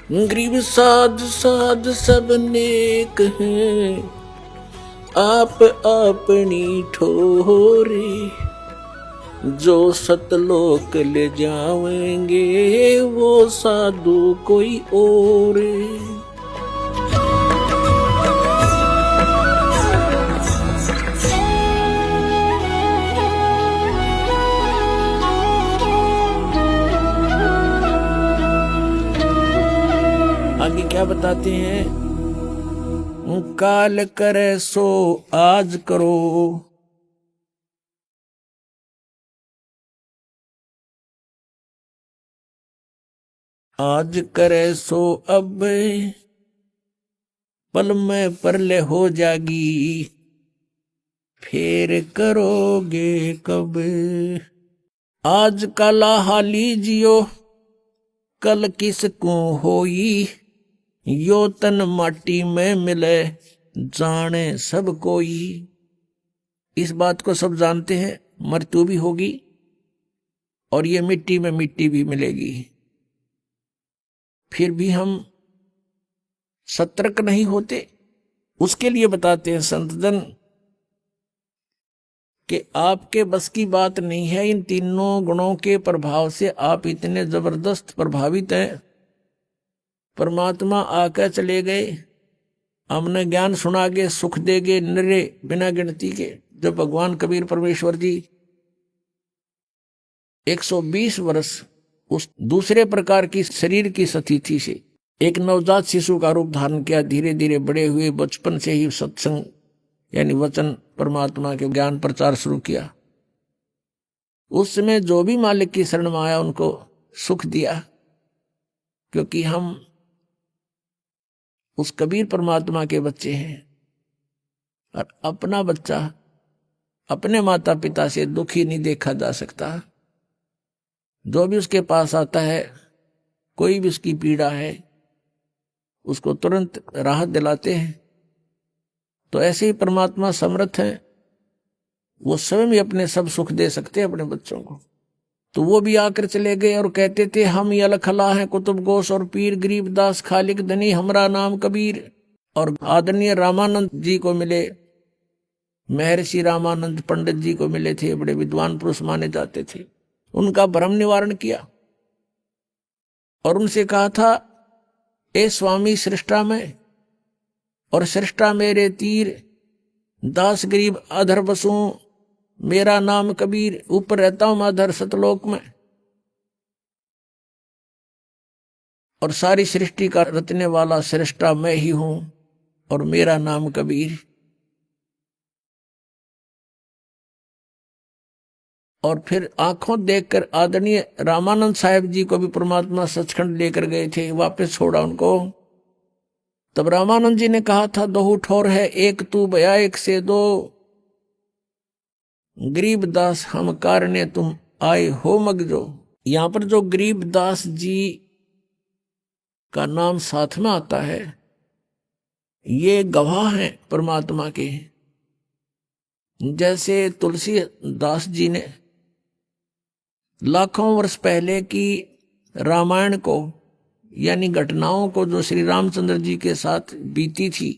गरीब साध साध सब नेक हैं, आप अपनी ठोरे। जो सतलोक ले जावेंगे वो साधु कोई और। आगे क्या बताते हैं? काल करे सो आज करो, आज करे सो अब, पल में परले हो जागी, फिर करोगे कब। आज काला हाली जियो, कल किसको होई, यो तन माटी में मिले, जाने सब कोई। इस बात को सब जानते हैं, मृत्यु भी होगी और ये मिट्टी में मिट्टी भी मिलेगी। फिर भी हम सतर्क नहीं होते। उसके लिए बताते हैं संतजन कि आपके बस की बात नहीं है। इन तीनों गुणों के प्रभाव से आप इतने जबरदस्त प्रभावित हैं। परमात्मा आकर चले गए, हमने ज्ञान सुनागे, सुख देगे निरे बिना गिनती के। जब भगवान कबीर परमेश्वर जी 120 वर्ष उस दूसरे प्रकार की शरीर की स्थिति से एक नवजात शिशु का रूप धारण किया, धीरे धीरे बड़े हुए, बचपन से ही सत्संग यानी वचन परमात्मा के ज्ञान प्रचार शुरू किया। उस समय जो भी मालिक की शरण में आया उनको सुख दिया, क्योंकि हम उस कबीर परमात्मा के बच्चे हैं। और अपना बच्चा अपने माता पिता से दुखी नहीं देखा जा सकता। जो भी उसके पास आता है, कोई भी उसकी पीड़ा है, उसको तुरंत राहत दिलाते हैं। तो ऐसे ही परमात्मा समर्थ है, वो स्वयं ही अपने सब सुख दे सकते हैं अपने बच्चों को। तो वो भी आकर चले गए और कहते थे, हम ये अलखला हैं कुतुब गोस और पीर, गरीबदास खालिक धनी हमरा नाम कबीर। और आदरणीय रामानंद जी को मिले, महर्षि रामानंद पंडित जी को मिले थे, बड़े विद्वान पुरुष माने जाते थे। उनका भ्रम निवारण किया और उनसे कहा था, ए स्वामी सृष्टा में और सृष्टा मेरे तीर, दास गरीब अधर बसूं, मेरा नाम कबीर, ऊपर रहता हूं मैं अधर सतलोक में, और सारी सृष्टि का रचने वाला सृष्टा मैं ही हूं और मेरा नाम कबीर। और फिर आंखों देखकर आदरणीय रामानंद साहब जी को भी परमात्मा सचखंड लेकर गए थे, वापस छोड़ा उनको। तब रामानंद जी ने कहा था, दोहू ठोर है एक तू भया एक से दो, गरीबदास हम कारणे तुम आए हो मगजो। यहां पर जो गरीबदास जी का नाम साथ में आता है, ये गवाह हैं परमात्मा के। जैसे तुलसीदास जी ने लाखों वर्ष पहले की रामायण को यानी घटनाओं को जो श्री रामचंद्र जी के साथ बीती थी,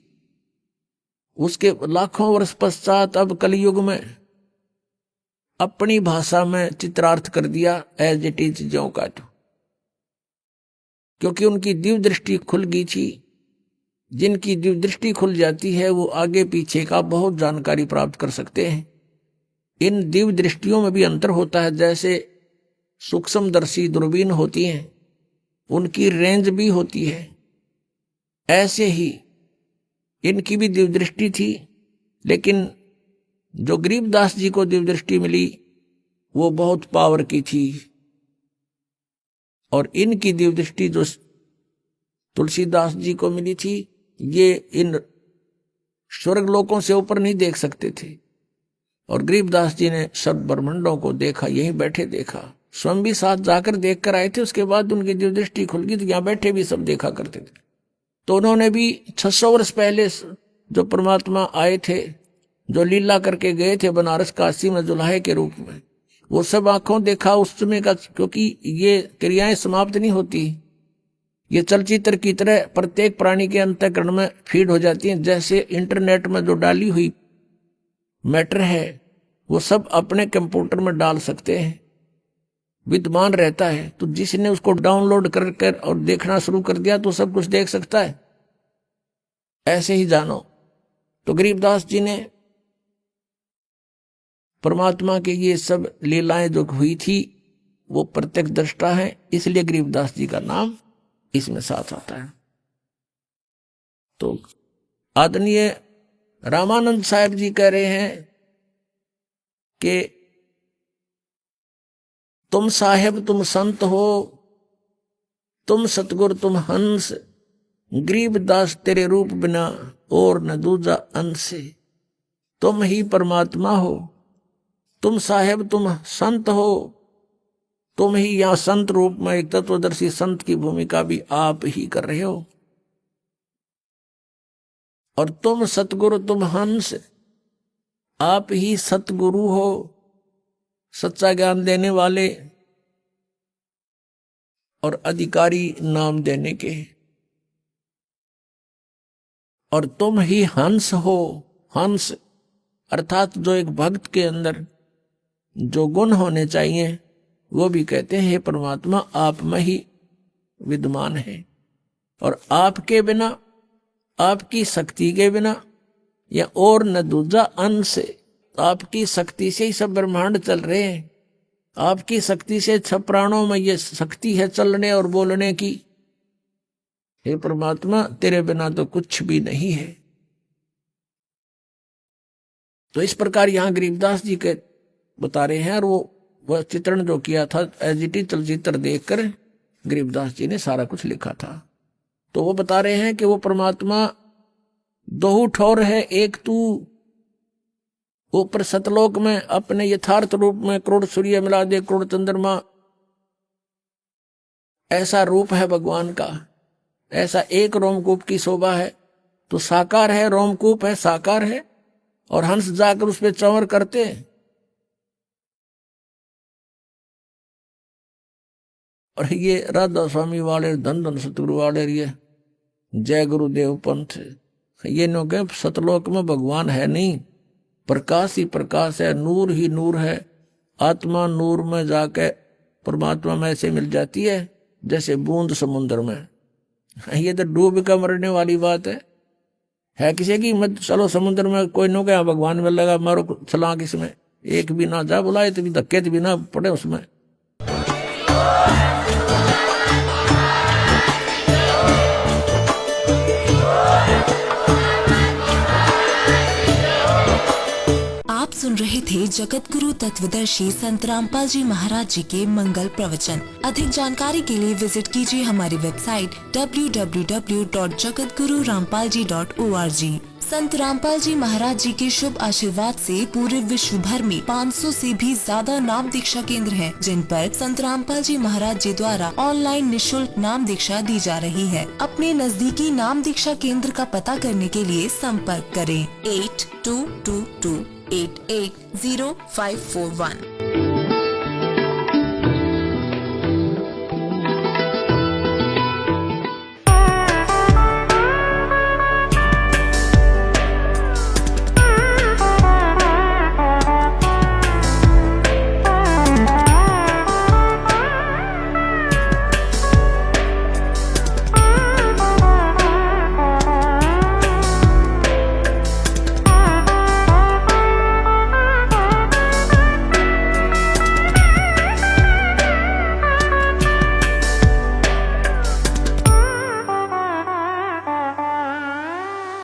उसके लाखों वर्ष पश्चात अब कलयुग में अपनी भाषा में चित्रार्थ कर दिया, एज इट इज ज्यों का त्यों। क्योंकि उनकी दिव्य दृष्टि खुल गई थी। जिनकी दिव्य दृष्टि खुल जाती है वो आगे पीछे का बहुत जानकारी प्राप्त कर सकते हैं। इन दिव्य दृष्टियों में भी अंतर होता है। जैसे सूक्ष्मदर्शी दूरबीन होती हैं, उनकी रेंज भी होती है, ऐसे ही इनकी भी दिव्य दृष्टि थी। लेकिन जो गरीबदास जी को दिव्य दृष्टि मिली वो बहुत पावर की थी, और इनकी दिव्य दृष्टि जो तुलसीदास जी को मिली थी, ये इन स्वर्ग लोकों से ऊपर नहीं देख सकते थे। और गरीबदास जी ने सब ब्रह्मांडों को देखा, यहीं बैठे देखा। स्वयं भी साथ जाकर देख कर आए थे, उसके बाद उनकी दिव्य दृष्टि खुल गई तो यहाँ बैठे भी सब देखा करते थे। तो उन्होंने भी 600 वर्ष पहले जो परमात्मा आए थे, जो लीला करके गए थे बनारस काशी में जुलाहे के रूप में, वो सब आंखों देखा उस समय का। क्योंकि ये क्रियाएं समाप्त नहीं होती, ये चलचित्र की तरह प्रत्येक प्राणी के अंतःकरण में फीड हो जाती हैं। जैसे इंटरनेट में जो डाली हुई मैटर है वो सब अपने कंप्यूटर में डाल सकते हैं, विद्यमान रहता है। तो जिसने उसको डाउनलोड कर और देखना शुरू कर दिया तो सब कुछ देख सकता है। ऐसे ही जानो। तो गरीबदास जी ने परमात्मा के ये सब लीलाएं जो हुई थी वो प्रत्यक्ष दृष्टा है, इसलिए गरीबदास जी का नाम इसमें साथ आता है। तो आदरणीय रामानंद साहब जी कह रहे हैं कि तुम साहेब तुम संत हो, तुम सतगुर तुम हंस, गरीबदास तेरे रूप बिना और न दूजा अंश। तुम ही परमात्मा हो, तुम साहेब तुम संत हो, तुम ही यहां संत रूप में एक तत्वदर्शी संत की भूमिका भी आप ही कर रहे हो। और तुम सतगुरु तुम हंस, आप ही सतगुरु हो, सच्चा ज्ञान देने वाले और अधिकारी नाम देने के। और तुम ही हंस हो, हंस अर्थात जो एक भक्त के अंदर जो गुण होने चाहिए वो भी कहते हैं हे परमात्मा आप में ही विद्यमान है। और आपके बिना, आपकी शक्ति के बिना या और न दूजा अंश, आपकी शक्ति से ही सब ब्रह्मांड चल रहे हैं। आपकी शक्ति से सब प्राणों में ये शक्ति है चलने और बोलने की। हे परमात्मा तेरे बिना तो कुछ भी नहीं है। तो इस प्रकार यहां गरीबदास जी के बता रहे हैं। और वह चित्रण जो किया था एज इट इज चलचित्र देखकर गरीबदास जी ने सारा कुछ लिखा था। तो वो बता रहे हैं कि वो परमात्मा दो ठौर है एक तू, ऊपर सतलोक में अपने यथार्थ रूप में करोड़ सूर्य मिला दे करोड़ चंद्रमा, ऐसा रूप है भगवान का। ऐसा एक रोमकूप की शोभा है। तो साकार है, रोमकूप है, साकार है। और हंस जाकर उस पर चंवर करते। और ये राधा स्वामी वाले धन धन सतगुरु वाले ये जय गुरुदेव पंथ, ये नो के सतलोक में भगवान है नहीं, प्रकाश ही प्रकाश है, नूर ही नूर है। आत्मा नूर में जाके परमात्मा में ऐसे मिल जाती है जैसे बूंद समुद्र में। ये तो डूब कर मरने वाली बात है किसी की मत चलो समुद्र में, कोई नो क्या भगवान में लगा मारो छलांग इसमें, एक भी ना जा बुलाए तो भी धक्के भी ना पड़े उसमें। आप सुन रहे थे जगत गुरु तत्वदर्शी संत रामपाल जी महाराज जी के मंगल प्रवचन। अधिक जानकारी के लिए विजिट कीजिए हमारी वेबसाइट www.jagatgururampalji.org। संत रामपाल जी महाराज जी के शुभ आशीर्वाद से पूरे विश्व भर में 500 से भी ज्यादा नाम दीक्षा केंद्र हैं, जिन पर संत रामपाल जी महाराज जी द्वारा ऑनलाइन निशुल्क नाम दीक्षा दी जा रही है। अपने नजदीकी नाम दीक्षा केंद्र का पता करने के लिए संपर्क करें 8222880541।